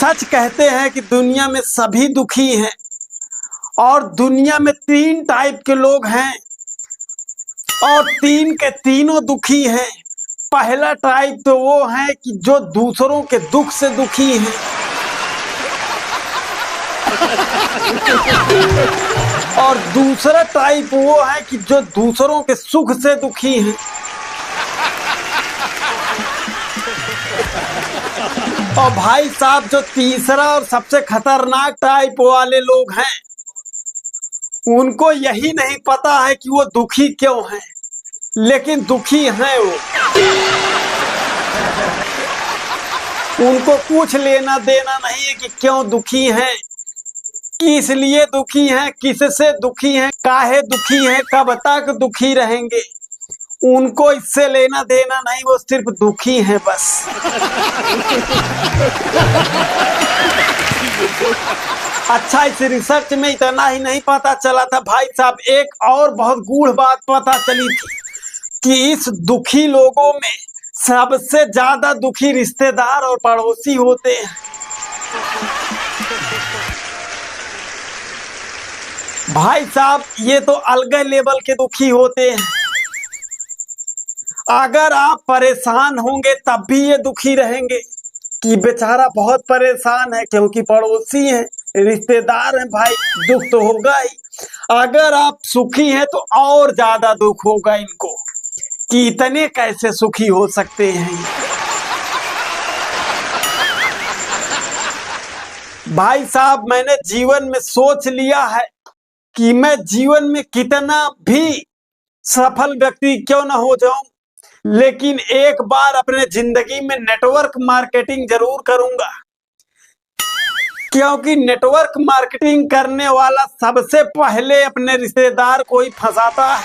सच कहते हैं कि दुनिया में सभी दुखी हैं और दुनिया में 3 टाइप के लोग हैं और 3 के तीनों दुखी हैं। पहला टाइप तो वो है कि जो दूसरों के दुख से दुखी हैं और दूसरा टाइप वो है कि जो दूसरों के सुख से दुखी हैं। और भाई साहब, जो तीसरा और सबसे खतरनाक टाइप वाले लोग हैं, उनको यही नहीं पता है कि वो दुखी क्यों हैं, लेकिन दुखी हैं वो। उनको कुछ लेना देना नहीं है कि क्यों दुखी हैं, किस लिए दुखी हैं, किससे दुखी हैं, काहे दुखी हैं, कब तक दुखी रहेंगे। उनको इससे लेना देना नहीं, वो सिर्फ दुखी हैं बस। अच्छा, इस रिसर्च में इतना ही नहीं पता चला था भाई साहब, एक और बहुत गूढ़ बात पता चली थी कि इस दुखी लोगों में सबसे ज्यादा दुखी रिश्तेदार और पड़ोसी होते हैं। भाई साहब, ये तो अलग लेवल के दुखी होते हैं। अगर आप परेशान होंगे तब भी ये दुखी रहेंगे कि बेचारा बहुत परेशान है, क्योंकि पड़ोसी हैं, रिश्तेदार हैं, भाई दुख तो होगा ही। अगर आप सुखी हैं तो और ज्यादा दुख होगा इनको कि इतने कैसे सुखी हो सकते हैं। भाई साहब, मैंने जीवन में सोच लिया है कि मैं जीवन में कितना भी सफल व्यक्ति क्यों ना हो जाऊं, लेकिन एक बार अपने जिंदगी में नेटवर्क मार्केटिंग जरूर करूंगा, क्योंकि नेटवर्क मार्केटिंग करने वाला सबसे पहले अपने रिश्तेदार को ही फंसाता है।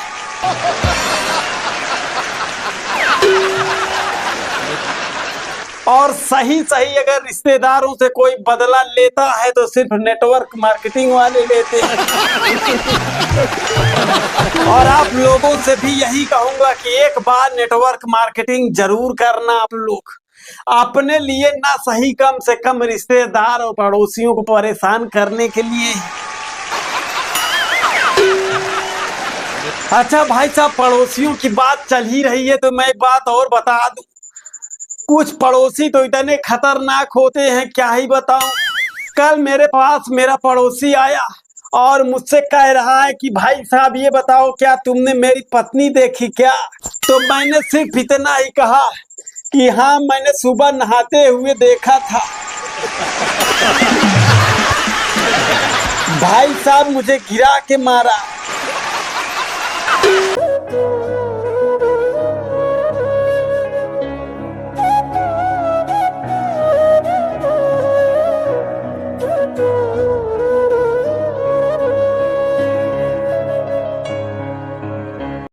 और सही अगर रिश्तेदारों से कोई बदला लेता है तो सिर्फ नेटवर्क मार्केटिंग वाले लेते हैं। और आप लोगों से भी यही कहूंगा कि एक बार नेटवर्क मार्केटिंग जरूर करना आप लोग, अपने लिए ना सही, कम से कम रिश्तेदार और पड़ोसियों को परेशान करने के लिए। अच्छा भाई साहब, पड़ोसियों की बात चल ही रही है तो मैं एक बात और बता दूं, कुछ पड़ोसी तो इतने खतरनाक होते हैं, क्या ही बताऊं। कल मेरे पास मेरा पड़ोसी आया और मुझसे कह रहा है कि भाई साहब ये बताओ, क्या तुमने मेरी पत्नी देखी क्या? तो मैंने सिर्फ इतना ही कहा कि हाँ, मैंने सुबह नहाते हुए देखा था। भाई साहब, मुझे गिरा के मारा।